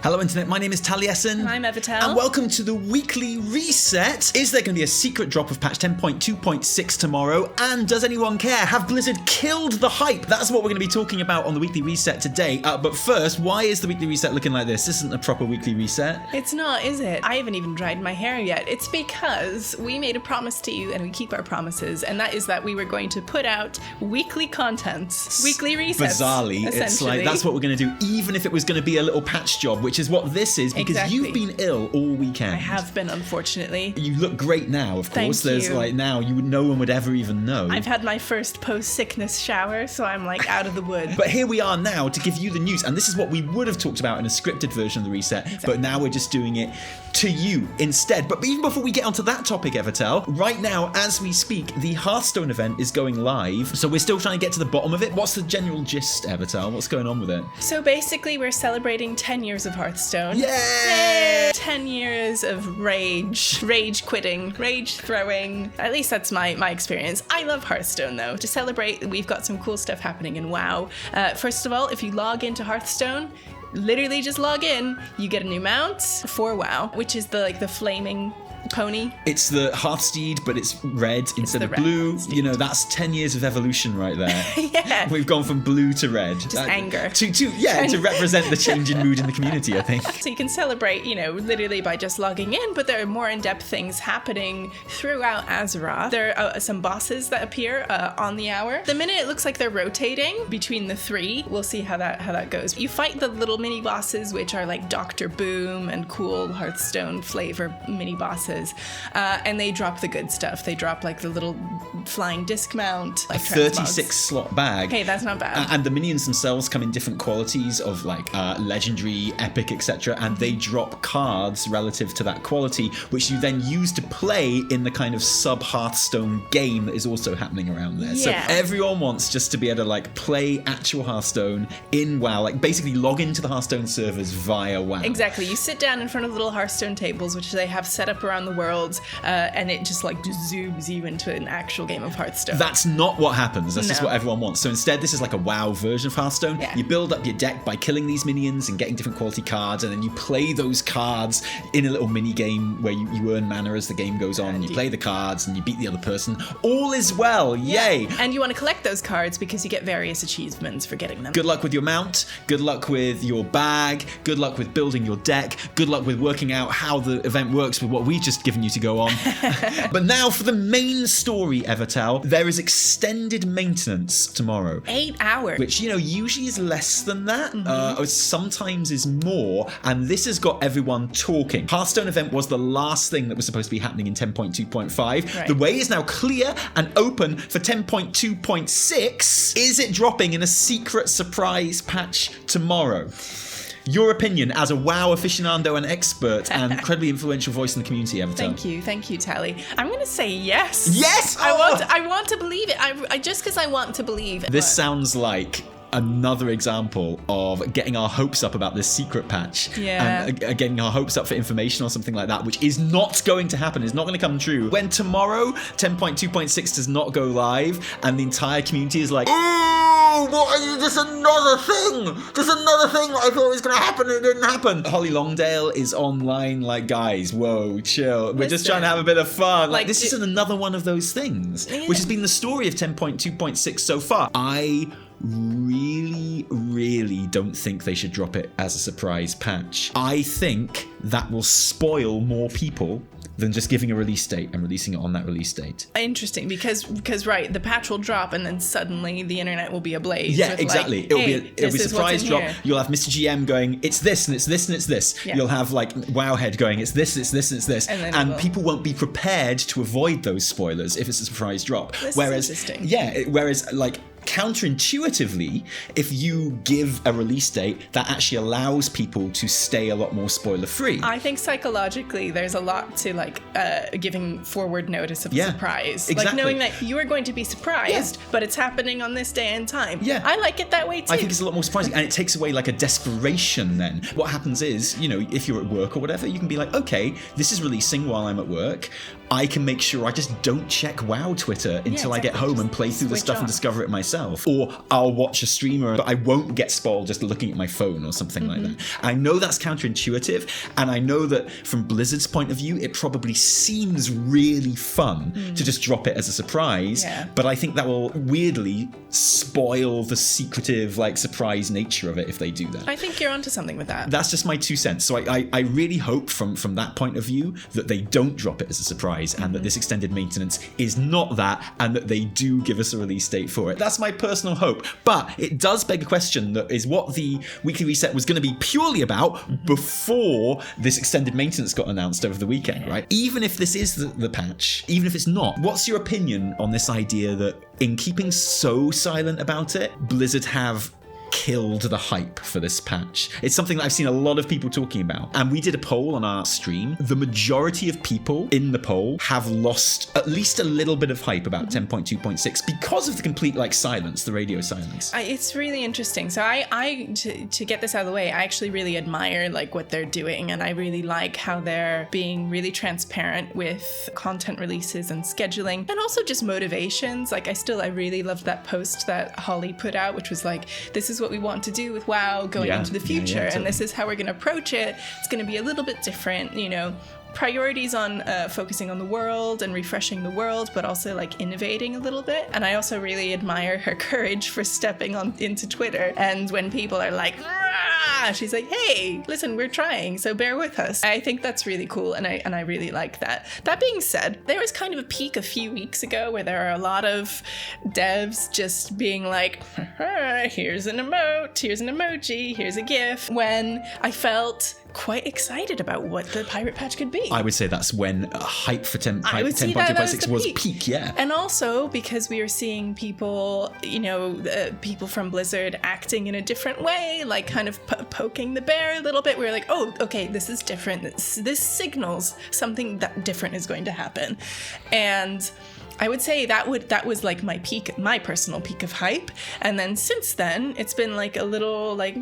Hello Internet, my name is Taliesin. And I'm Evitel. And welcome to the weekly reset. Is there going to be a secret drop of patch 10.2.6 tomorrow? And does anyone care? Have Blizzard killed the hype? That's what we're going to be talking about on the weekly reset today. But first, why is the weekly reset looking like this? This isn't a proper weekly reset. It's not, is it? I haven't even dried my hair yet. It's because we made a promise to you and we keep our promises, and that is that we were going to put out weekly content, weekly resets. Bizarrely, it's like that's what we're going to do, even if it was going to be a little patch job, which is what this is, because you've been ill all weekend. I have been, unfortunately. You look great now, of course. Thank you. Like now, no one would ever even know. I've had my first post-sickness shower, so I'm like out of the wood. But here we are now to give you the news, and this is what we would have talked about in a scripted version of the reset, but now we're just doing it to you instead. But even before we get onto that topic, Evitel, right now, as we speak, the Hearthstone event is going live, so we're still trying to get to the bottom of it. What's the general gist, Evitel? What's going on with it? So basically, we're celebrating 10 years of Hearthstone. Yay! 10 years of rage quitting, rage throwing. At least that's my experience. I love Hearthstone, though. To celebrate, we've got some cool stuff happening in WoW. First of all, if you log into Hearthstone, literally just log in, you get a new mount for WoW, which is the flaming pony. It's the Hearthsteed, but it's red instead of blue. Hearthsteed. You know, that's 10 years of evolution right there. Yeah. We've gone from blue to red. Just anger. To represent the change in mood in the community, I think. So you can celebrate, literally by just logging in, but there are more in-depth things happening throughout Azeroth. There are some bosses that appear on the hour. The minute it looks like they're rotating between the three, we'll see how that goes. You fight the little mini bosses, which are like Dr. Boom and cool Hearthstone flavor mini bosses. And they drop the good stuff. They drop like the little flying disc mount, like a 36 slot bag. Hey, that's not bad. And the minions themselves come in different qualities of like legendary, epic, etc. And they drop cards relative to that quality, which you then use to play in the kind of sub-Hearthstone game that is also happening around there. Yeah. So everyone wants just to be able to like play actual Hearthstone in WoW, like basically log into the Hearthstone servers via WoW. Exactly. You sit down in front of little Hearthstone tables, which they have set up around the world, and it just zooms you into an actual game of Hearthstone. That's not what happens. That's just what everyone wants. So instead, this is like a WoW version of Hearthstone. Yeah. You build up your deck by killing these minions and getting different quality cards, and then you play those cards in a little mini game where you earn mana as the game goes on. And you play the cards and you beat the other person. All is well. Yeah. Yay! And you want to collect those cards because you get various achievements for getting them. Good luck with your mount. Good luck with your bag. Good luck with building your deck. Good luck with working out how the event works with what we've just given you to go on. But now for the main story, Evitel. There is extended maintenance tomorrow. 8 hours. Which, usually is less than that. Sometimes is more. And this has got everyone talking. Hearthstone event was the last thing that was supposed to be happening in 10.2.5. Right. The way is now clear and open for 10.2.6. Is it dropping in a secret surprise patch tomorrow? Your opinion as a WoW aficionado and expert and incredibly influential voice in the community, Evitel. Thank you, Tally. I'm going to say yes. Yes! I want to believe it. I just because I want to believe it. This sounds like another example of getting our hopes up about this secret patch. Yeah. And getting our hopes up for information or something like that, which is not going to happen. It's not going to come true. When tomorrow 10.2.6 does not go live and the entire community is like, oh, what are you? Just another thing. Just another thing that I thought was going to happen and it didn't happen. Holly Longdale is online like, guys, whoa, chill. We're just trying to have a bit of fun. Like this isn't another one of those things, which has been the story of 10.2.6 so far. I really don't think they should drop it as a surprise patch. I think that will spoil more people than just giving a release date and releasing it on that release date. Interesting, because right, the patch will drop and then suddenly the internet will be ablaze. Yeah, exactly. Like, it'll be a surprise drop. Here. You'll have Mr. GM going, it's this and it's this and it's this. Yeah. You'll have like Wowhead going, it's this, it's this, it's this. And people won't be prepared to avoid those spoilers if it's a surprise drop. This is interesting. Yeah, whereas like counterintuitively, if you give a release date, that actually allows people to stay a lot more spoiler free. I think psychologically there's a lot to like giving forward notice of a surprise. Exactly. Like knowing that you are going to be surprised, but it's happening on this day and time. Yeah. I like it that way too. I think it's a lot more surprising, and it takes away like a desperation then. What happens is, if you're at work or whatever, you can be like, okay, this is releasing while I'm at work. I can make sure I just don't check WoW Twitter until I get home and play through the stuff and discover it myself. Or I'll watch a streamer, but I won't get spoiled just looking at my phone or something like that. I know that's counterintuitive, and I know that from Blizzard's point of view, it probably seems really fun to just drop it as a surprise, but I think that will weirdly spoil the secretive, like, surprise nature of it if they do that. I think you're onto something with that. That's just my 2 cents. So I really hope from that point of view that they don't drop it as a surprise, and that this extended maintenance is not that, and that they do give us a release date for it. That's my personal hope. But it does beg a question that is what the weekly reset was going to be purely about before this extended maintenance got announced over the weekend, right? Even if this is the patch, even if it's not, what's your opinion on this idea that in keeping so silent about it, Blizzard have killed the hype for this patch? It's something that I've seen a lot of people talking about, and we did a poll on our stream. The majority of people in the poll have lost at least a little bit of hype about 10.2.6 because of the complete, like, silence, the radio silence. It's really interesting. So to get this out of the way, I actually really admire, like, what they're doing, and I really like how they're being really transparent with content releases and scheduling, and also just motivations. Like, I really loved that post that Holly put out, which was like, this is what we want to do with WoW going into the future, and this is how we're going to approach it. It's going to be a little bit different, you know, priorities on focusing on the world and refreshing the world, but also, like, innovating a little bit. And I also really admire her courage for stepping into Twitter, and when people are like, "Rah!" she's like, hey, listen, we're trying, so bear with us. I think that's really cool, and I really like that. That being said, there was kind of a peak a few weeks ago where there are a lot of devs just being like, here's an emote, here's an emoji, here's a GIF, when I felt quite excited about what the pirate patch could be. I would say that's when hype for 10.2.6 was peak, yeah. And also because we were seeing people, you know, people from Blizzard acting in a different way, like kind of poking the bear a little bit. We were like, oh, okay, this is different. This signals something that different is going to happen. And I would say that was like my peak, my personal peak of hype. And then since then, it's been like a little like,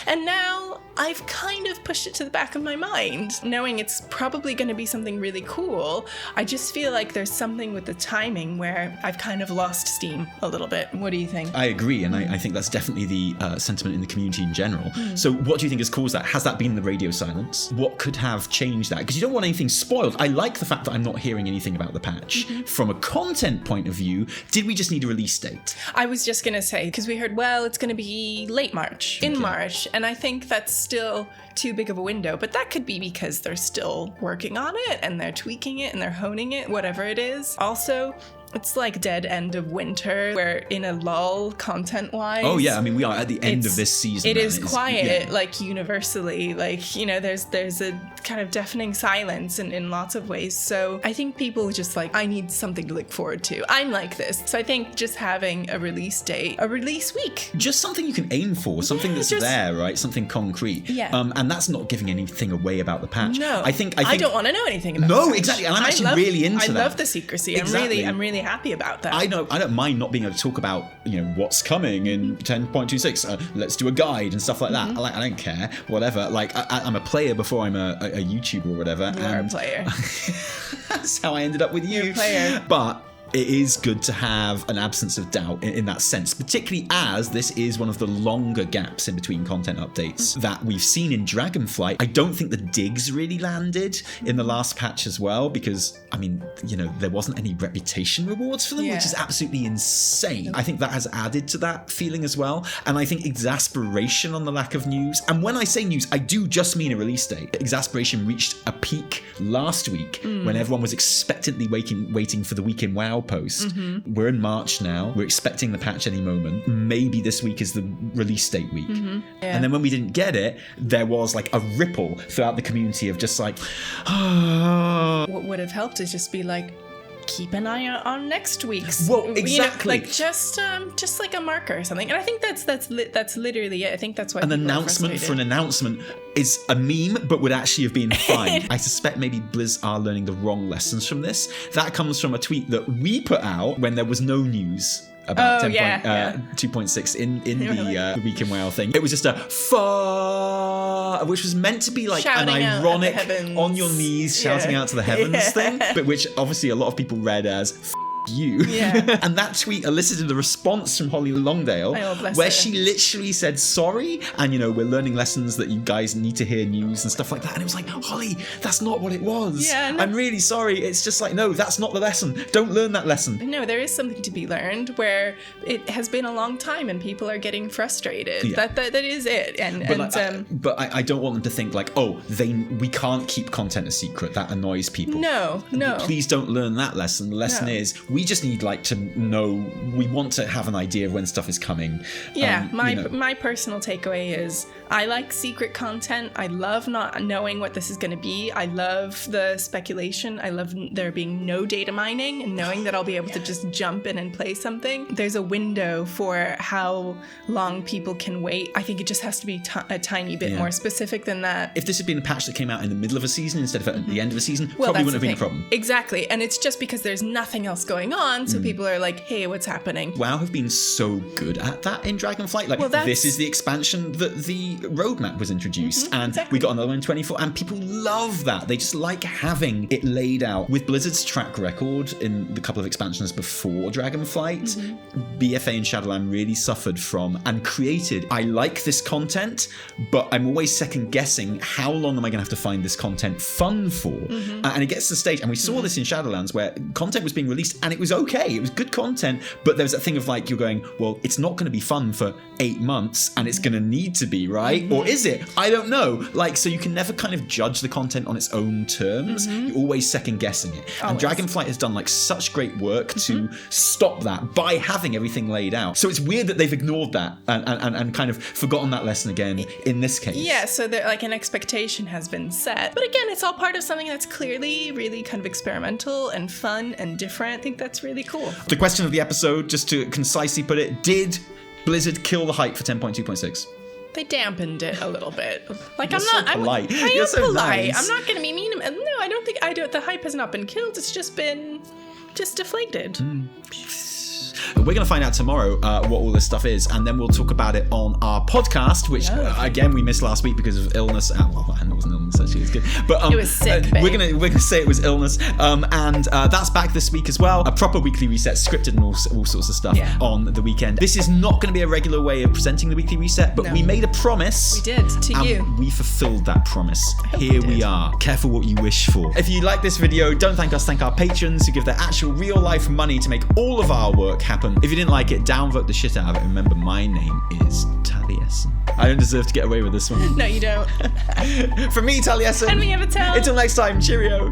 and now I've kind of pushed it to the back of my mind, knowing it's probably going to be something really cool. I just feel like there's something with the timing where I've kind of lost steam a little bit. What do you think? I agree, and I think that's definitely the sentiment in the community in general. So what do you think has caused that? Has that been the radio silence? What could have changed that? Because you don't want anything spoiled. I like the fact that I'm not hearing anything about the patch. From a content point of view, did we just need a release date? I was just going to say, because we heard, well, it's going to be late March, in March. And I think that's still too big of a window, but that could be because they're still working on it and they're tweaking it and they're honing it, whatever it is. Also, it's like dead end of winter. We're in a lull content-wise. Oh yeah, I mean, we are at the end of this season. It is quiet, like universally. Like, you know, there's a kind of deafening silence in lots of ways. So I think people just like, I need something to look forward to. I'm like this. So I think just having a release date, a release week. Just something you can aim for, something that's there, right? Something concrete. Yeah. And that's not giving anything away about the patch. No. I think I don't want to know anything about it. No, exactly. And I'm actually really into that. I love the secrecy. Exactly. I'm really happy about that. I don't mind not being able to talk about, you know, what's coming in 10.26. Let's do a guide and stuff like that. I don't care, whatever. Like I'm a player before I'm a YouTuber or whatever. You are a player. That's how I ended up with you. You're a player. But it is good to have an absence of doubt in that sense, particularly as this is one of the longer gaps in between content updates that we've seen in Dragonflight. I don't think the digs really landed in the last patch as well, because, I mean, you know, there wasn't any reputation rewards for them, which is absolutely insane. I think that has added to that feeling as well. And I think exasperation on the lack of news, and when I say news, I do just mean a release date. Exasperation reached a peak last week when everyone was expectantly waiting for the week in WoW post. We're in March now. We're expecting the patch any moment. Maybe this week is the release date week. And then when we didn't get it, there was like a ripple throughout the community of just like, What would have helped is just be like, keep an eye out on next week's. Well, exactly. You know, like just like a marker or something. And I think that's literally it. I think that's why an announcement for an announcement is a meme, but would actually have been fine. I suspect maybe Blizz are learning the wrong lessons from this. That comes from a tweet that we put out when there was no news about 2.6 in the Week in WoW thing. It was just a which was meant to be like shouting an ironic on your knees shouting out to the heavens thing, but which obviously a lot of people read as you. Yeah. And that tweet elicited a response from Holly Longdale where she literally said sorry, and we're learning lessons that you guys need to hear news and stuff like that. And it was like, Holly, that's not what it was. Yeah, I'm really sorry. It's just like, no, that's not the lesson. Don't learn that lesson. No, there is something to be learned where it has been a long time and people are getting frustrated. Yeah. That is it. But I don't want them to think like, we can't keep content a secret. That annoys people. No. Please don't learn that lesson. The lesson is we just need to know, we want to have an idea of when stuff is coming. Yeah, my personal takeaway is I like secret content. I love not knowing what this is going to be. I love the speculation. I love there being no data mining and knowing that I'll be able to just jump in and play something. There's a window for how long people can wait. I think it just has to be a tiny bit more specific than that. If this had been a patch that came out in the middle of a season instead of at the end of a season, well, probably wouldn't have been a problem. Exactly. And it's just because there's nothing else going on, so people are like, hey, what's happening? WoW have been so good at that in Dragonflight. This is the expansion that the roadmap was introduced, and we got another one in 24, and people love that. They just like having it laid out. With Blizzard's track record in the couple of expansions before Dragonflight, BFA and Shadowland really suffered from and created, I like this content, but I'm always second guessing how long am I going to have to find this content fun for? And it gets to the stage, and we saw this in Shadowlands, where content was being released and it was okay, it was good content, but there was that thing of like, you're going, well, it's not going to be fun for 8 months and it's going to need to be, right? Or is it? I don't know. So you can never kind of judge the content on its own terms. You're always second guessing it. And Dragonflight has done such great work to stop that by having everything laid out. So it's weird that they've ignored that and kind of forgotten that lesson again in this case. Yeah, so an expectation has been set. But again, it's all part of something that's clearly really kind of experimental and fun and different. I think that's really cool. The question of the episode, just to concisely put it, did Blizzard kill the hype for 10.2.6? They dampened it a little bit. You're so polite. I You're am so polite. nice. I'm not going to be mean. No, I don't think the hype has not been killed. It's just been deflated. We're going to find out tomorrow what all this stuff is, and then we'll talk about it on our podcast, which again we missed last week because of illness. Well, it wasn't illness actually; it was good, but it was sick. We're gonna say it was illness, and that's back this week as well. A proper weekly reset, scripted and all sorts of stuff on the weekend. This is not going to be a regular way of presenting the weekly reset, but we made a promise. We did to you. We fulfilled that promise. Here we are. Careful what you wish for. If you like this video, don't thank us. Thank our patrons who give their actual real life money to make all of our work happen. If you didn't like it, downvote the shit out of it. Remember, my name is Taliesin. I don't deserve to get away with this one. No, you don't. From me, Taliesin. And me, Evitel. Until next time, cheerio.